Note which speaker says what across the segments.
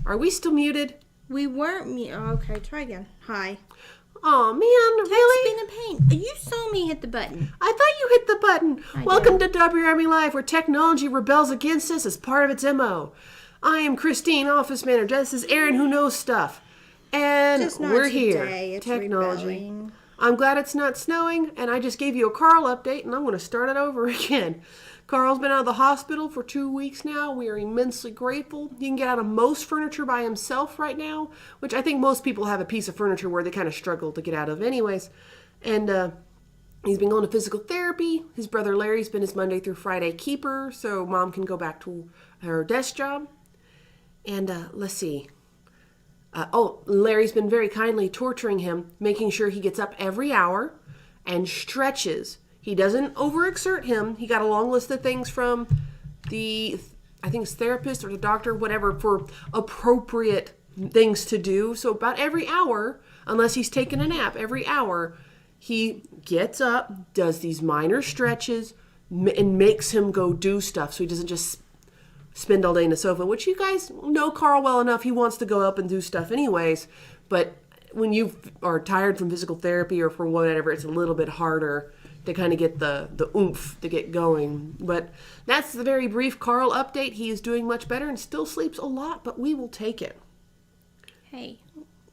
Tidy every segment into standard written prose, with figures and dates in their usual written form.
Speaker 1: Are we still muted?
Speaker 2: We weren't okay, try again. Hi.
Speaker 1: Oh man, really?
Speaker 2: It's been a pain. You saw me hit the button.
Speaker 1: I thought you hit the button.
Speaker 2: I
Speaker 1: Welcome
Speaker 2: did.
Speaker 1: to WRME Live, where technology rebels against us as part of its MO. I am Christine, office manager. This is Erin, who knows stuff. And
Speaker 2: Just not
Speaker 1: we're
Speaker 2: today.
Speaker 1: here.
Speaker 2: It's
Speaker 1: Technology.
Speaker 2: rebelling.
Speaker 1: I'm glad it's not snowing, and I just gave you a Carl update, and I'm going to start it over again. Carl's been out of the hospital for 2 weeks now. We are immensely grateful. He can get out of most furniture by himself right now, which I think most people have a piece of furniture where they kind of struggle to get out of anyways. And he's been going to physical therapy. His brother Larry's been his Monday through Friday keeper, so Mom can go back to her desk job. And let's see. Larry's been very kindly torturing him, making sure he gets up every hour and stretches. He doesn't overexert him. He got a long list of things from the, I think it's therapist or the doctor, whatever, for appropriate things to do. So about every hour, unless he's taking a nap, every hour, he gets up, does these minor stretches, and makes him go do stuff so he doesn't just spend all day in the sofa, which you guys know Carl well enough. He wants to go up and do stuff anyways. But when you are tired from physical therapy or from whatever, it's a little bit harder to kind of get the oomph to get going. But that's the very brief Carl update. He is doing much better and still sleeps a lot, but we will take it.
Speaker 2: Hey,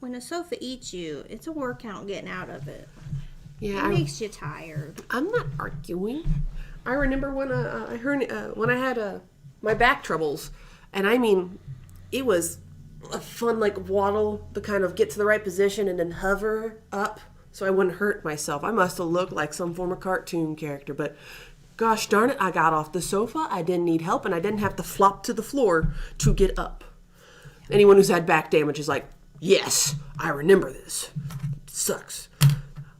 Speaker 2: when a sofa eats you, it's a workout getting out of it.
Speaker 1: Yeah,
Speaker 2: It makes you tired.
Speaker 1: I'm not arguing. I remember when when I had my back troubles, and I mean, it was a fun waddle to kind of get to the right position and then hover up so I wouldn't hurt myself. I must have looked like some form of cartoon character, but gosh darn it, I got off the sofa. I didn't need help, and I didn't have to flop to the floor to get up. Anyone who's had back damage is like, yes, I remember this. It sucks.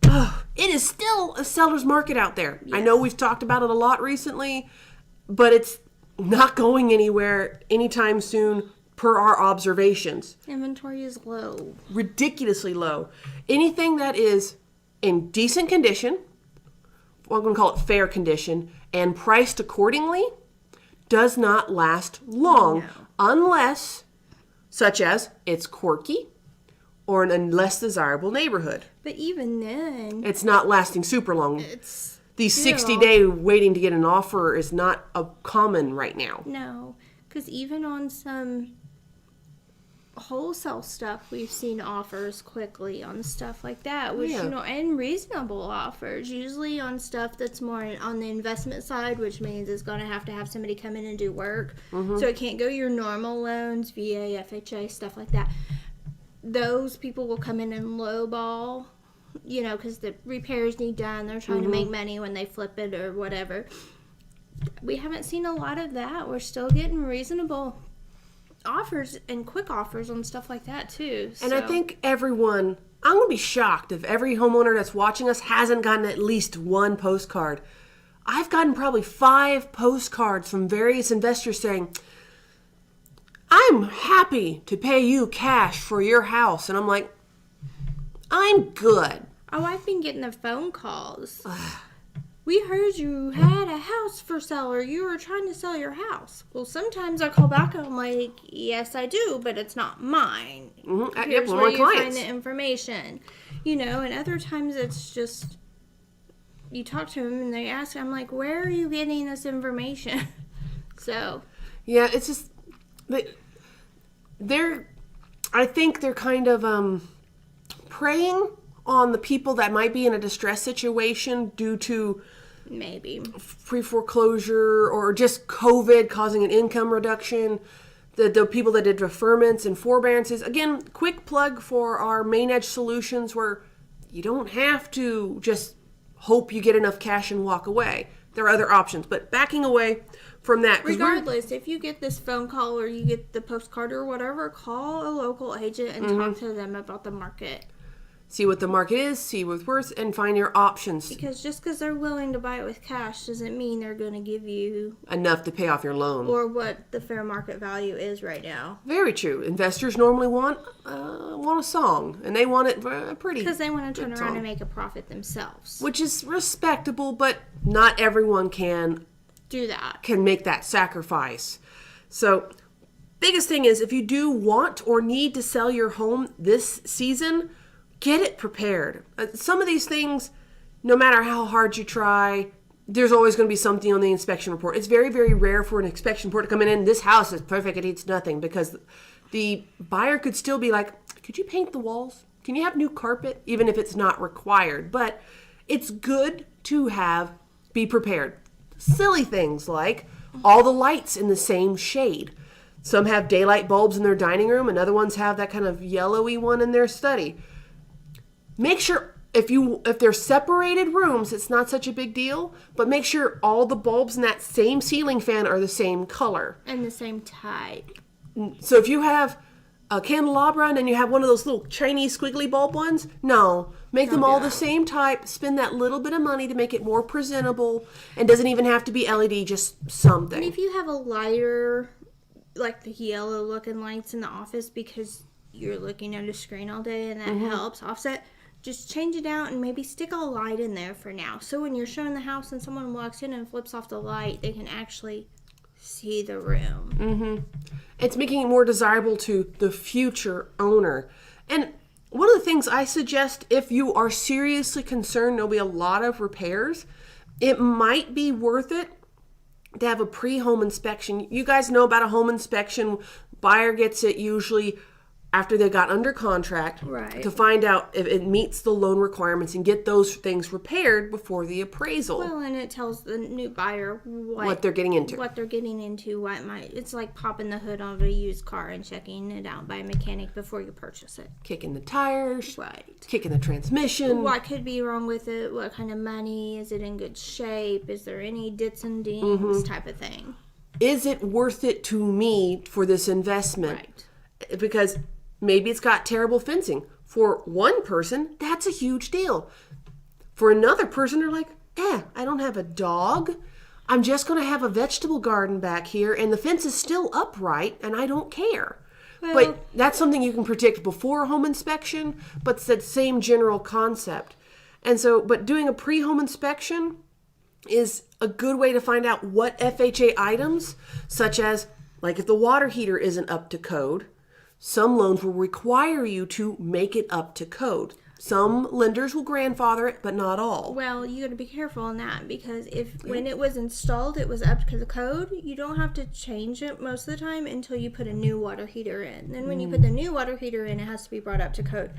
Speaker 1: It is still a seller's market out there. Yes. I know we've talked about it a lot recently, but it's not going anywhere anytime soon per our observations.
Speaker 2: Inventory is low.
Speaker 1: Ridiculously low. Anything that is in decent condition, I'm going to call it fair condition, and priced accordingly, does not last long. No. Unless, such as, it's quirky or in a less desirable neighborhood.
Speaker 2: But even then,
Speaker 1: it's not lasting super long.
Speaker 2: It's
Speaker 1: the 60-day waiting to get an offer is not common right now.
Speaker 2: No, because even on some wholesale stuff, we've seen offers quickly on stuff like that, which, and reasonable offers, usually on stuff that's more on the investment side, which means it's going to have somebody come in and do work. Mm-hmm. So it can't go your normal loans, VA, FHA, stuff like that. Those people will come in and lowball, because the repairs need done. They're trying to make money when they flip it or whatever. We haven't seen a lot of that. We're still getting reasonable offers and quick offers on stuff like that too.
Speaker 1: And I think I'm going to be shocked if every homeowner that's watching us hasn't gotten at least one postcard. I've gotten probably 5 postcards from various investors saying, I'm happy to pay you cash for your house. And I'm like, I'm good.
Speaker 2: Oh, I've been getting the phone calls. We heard you had a house for sale or you were trying to sell your house. Well, sometimes I call back and I'm like, yes, I do, but it's not mine. Mm-hmm. Here's where you find the information. And other times it's just, you talk to them and they ask, I'm like, where are you getting this information? So.
Speaker 1: Yeah, it's just, I think they're kind of preying on the people that might be in a distress situation due to
Speaker 2: maybe
Speaker 1: pre-foreclosure or just COVID causing an income reduction. The people that did deferments and forbearances. Again, quick plug for our Main Edge solutions where you don't have to just hope you get enough cash and walk away. There are other options, but backing away from that.
Speaker 2: Regardless, if you get this phone call or you get the postcard or whatever, call a local agent and talk to them about the market.
Speaker 1: See what the market is, see what's worth, and find your options.
Speaker 2: Because just because they're willing to buy it with cash doesn't mean they're going to give you
Speaker 1: enough to pay off your loan.
Speaker 2: Or what the fair market value is right now.
Speaker 1: Very true. Investors normally want a song, and they want it pretty.
Speaker 2: Because they want to turn around and make a profit themselves.
Speaker 1: Which is respectable, but not everyone can
Speaker 2: do that.
Speaker 1: Can make that sacrifice. So biggest thing is if you do want or need to sell your home this season, get it prepared. Some of these things, no matter how hard you try, there's always going to be something on the inspection report. It's very, very rare for an inspection report to come in, this house is perfect, it needs nothing, because the buyer could still be like, could you paint the walls? Can you have new carpet? Even if it's not required. But it's good to be prepared. Silly things like all the lights in the same shade. Some have daylight bulbs in their dining room, and other ones have that kind of yellowy one in their study. Make sure if they're separated rooms, it's not such a big deal, but make sure all the bulbs in that same ceiling fan are the same color.
Speaker 2: And the same type.
Speaker 1: So if you have a candelabra and then you have one of those little Chinese squiggly bulb ones, no. Make them all the same type. Spend that little bit of money to make it more presentable. And doesn't even have to be LED, just something.
Speaker 2: And if you have a lighter, like the yellow looking lights in the office because you're looking at a screen all day and that helps offset, just change it out and maybe stick a light in there for now. So when you're showing the house and someone walks in and flips off the light, they can actually see the room.
Speaker 1: It's making it more desirable to the future owner. And one of the things I suggest, if you are seriously concerned there'll be a lot of repairs, it might be worth it to have a pre-home inspection. You guys know about a home inspection. Buyer gets it usually after they got under contract,
Speaker 2: right,
Speaker 1: to find out if it meets the loan requirements and get those things repaired before the appraisal.
Speaker 2: Well, and it tells the new buyer
Speaker 1: what they're getting into.
Speaker 2: It's like popping the hood on a used car and checking it out by a mechanic before you purchase it.
Speaker 1: Kicking the tires,
Speaker 2: right,
Speaker 1: kicking the transmission.
Speaker 2: What could be wrong with it? What kind of money? Is it in good shape? Is there any dits and dings type of thing?
Speaker 1: Is it worth it to me for this investment?
Speaker 2: Right.
Speaker 1: Because maybe it's got terrible fencing. For one person, that's a huge deal. For another person, they're like, I don't have a dog. I'm just going to have a vegetable garden back here, and the fence is still upright, and I don't care.
Speaker 2: Well,
Speaker 1: but that's something you can predict before a home inspection, but it's that same general concept. And so, but doing a pre-home inspection is a good way to find out what FHA items, such as, like if the water heater isn't up to code, some loans will require you to make it up to code. Some lenders will grandfather it, but not all.
Speaker 2: Well, you got to be careful on that because when it was installed, it was up to the code. You don't have to change it most of the time until you put a new water heater in. Then when you put the new water heater in, it has to be brought up to code.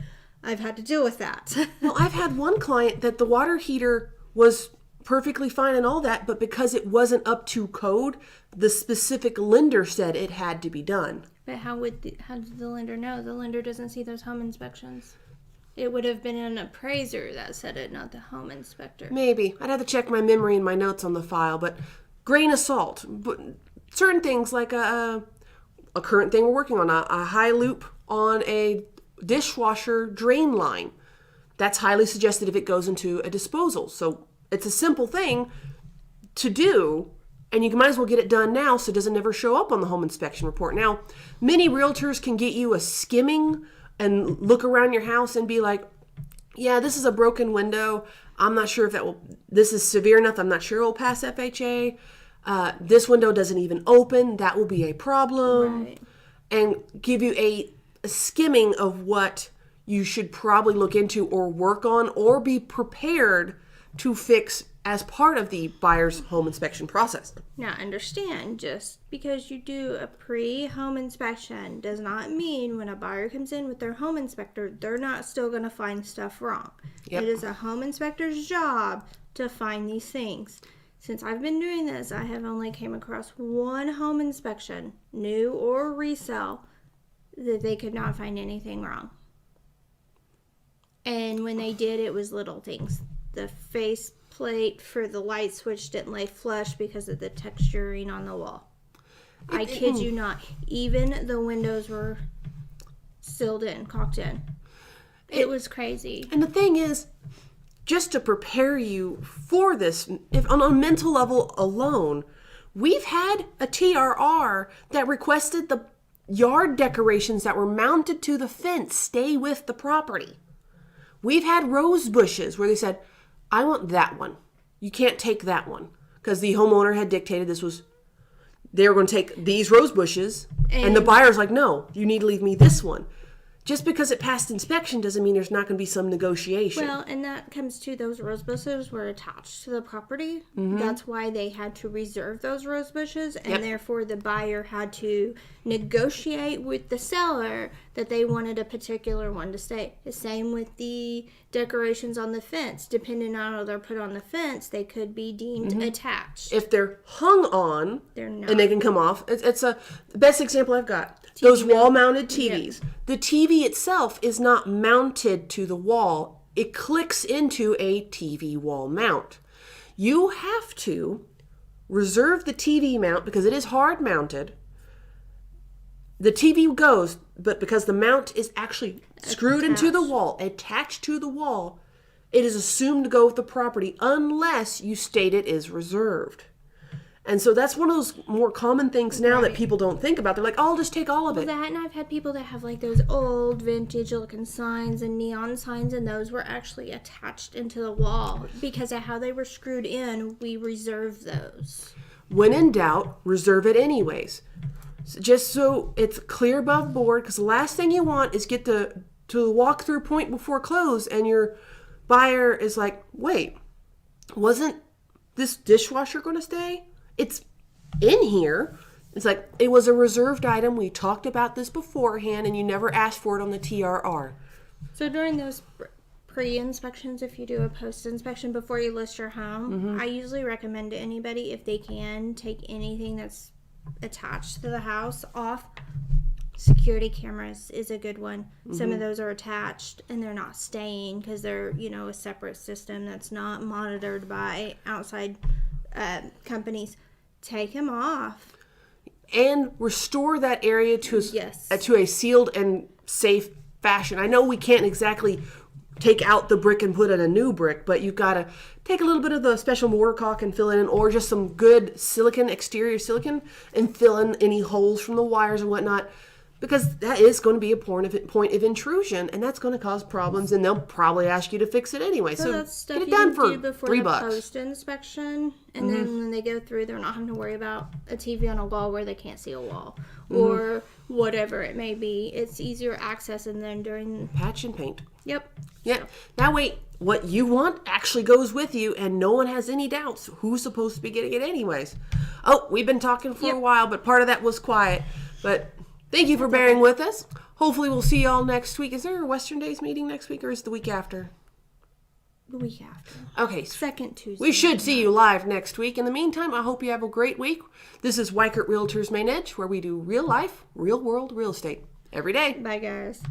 Speaker 2: I've had to deal with that.
Speaker 1: Well, I've had one client that the water heater was perfectly fine and all that, but because it wasn't up to code, the specific lender said it had to be done.
Speaker 2: But how did the lender know? The lender doesn't see those home inspections. It would have been an appraiser that said it, not the home inspector.
Speaker 1: Maybe. I'd have to check my memory and my notes on the file, but grain of salt. But certain things like a current thing we're working on, a high loop on a dishwasher drain line. That's highly suggested if it goes into a disposal. So it's a simple thing to do, and you might as well get it done now so it doesn't ever show up on the home inspection report. Now, many realtors can get you a skimming and look around your house and be like, yeah, this is a broken window. I'm not sure if this is severe enough. I'm not sure it will pass FHA. This window doesn't even open. That will be a problem.
Speaker 2: Right.
Speaker 1: And give you a skimming of what you should probably look into or work on or be prepared to fix as part of the buyer's home inspection process.
Speaker 2: Now, understand, just because you do a pre-home inspection does not mean when a buyer comes in with their home inspector, they're not still going to find stuff wrong. Yep. It is a home inspector's job to find these things. Since I've been doing this, I have only came across one home inspection, new or resale, that they could not find anything wrong. And when they did, it was little things. The face plate for the light switch didn't lay flush because of the texturing on the wall. I kid you not. Even the windows were sealed in, caulked in. It was crazy.
Speaker 1: And the thing is, just to prepare you for this, if on a mental level alone, we've had a TRR that requested the yard decorations that were mounted to the fence stay with the property. We've had rose bushes where they said, I want that one. You can't take that one. Because the homeowner had dictated this was they're going to take these rose bushes, and the buyer's like, no, you need to leave me this one. Just because it passed inspection doesn't mean there's not going to be some negotiation.
Speaker 2: Well, and that comes to those rose bushes were attached to the property. That's why they had to reserve those rose bushes, and therefore the buyer had to negotiate with the seller that they wanted a particular one to stay. The same with the decorations on the fence. Depending on how they're put on the fence, they could be deemed attached.
Speaker 1: If they're hung on,
Speaker 2: They're not.
Speaker 1: and they can come off, it's the best example I've got. Those wall-mounted TVs. Yeah. The TV itself is not mounted to the wall. It clicks into a TV wall mount. You have to reserve the TV mount because it is hard mounted. The TV goes, but because the mount is actually screwed into the wall, attached to the wall, it is assumed to go with the property unless you state it is reserved. And so that's one of those more common things now that people don't think about. They're like, oh, I'll just take all of it.
Speaker 2: That, and I've had people that have like those old vintage looking signs and neon signs, and those were actually attached into the wall because of how they were screwed in. We reserve those.
Speaker 1: When in doubt, reserve it anyways. Just so it's clear above board, because the last thing you want is get to the walk-through point before close, and your buyer is like, wait, wasn't this dishwasher going to stay? It's in here. It's like, it was a reserved item. We talked about this beforehand, and you never asked for it on the TRR.
Speaker 2: So during those pre-inspections, if you do a post-inspection before you list your home, I usually recommend to anybody, if they can, take anything that's attached to the house off. Security cameras is a good one. Some of those are attached, and they're not staying because they're, a separate system that's not monitored by outside companies. Take them off
Speaker 1: and restore that area to a sealed and safe fashion. I know we can't exactly take out the brick and put in a new brick, but you've got to take a little bit of the special mortar caulk and fill it in, or just some good exterior silicone, and fill in any holes from the wires and whatnot. Because that is going to be a point of intrusion, and that's going to cause problems, and they'll probably ask you to fix it anyway. So
Speaker 2: that's stuff
Speaker 1: get it
Speaker 2: you
Speaker 1: done
Speaker 2: can
Speaker 1: for
Speaker 2: do before
Speaker 1: $3.
Speaker 2: Post inspection, and then when they go through, they're not having to worry about a TV on a wall where they can't see a wall, or whatever it may be. It's easier access, and then during
Speaker 1: patch and paint.
Speaker 2: Yep.
Speaker 1: Yeah. Now wait, what you want actually goes with you, and no one has any doubts who's supposed to be getting it anyways. Oh, we've been talking for a while, but part of that was quiet, but. Thank you for bearing with us. Hopefully we'll see y'all next week. Is there a Western Days meeting next week, or is it the week after?
Speaker 2: The week after.
Speaker 1: Okay.
Speaker 2: Second Tuesday.
Speaker 1: We should see you live next week. In the meantime, I hope you have a great week. This is Weichert Realtors Main Edge, where we do real life, real world real estate every day.
Speaker 2: Bye, guys.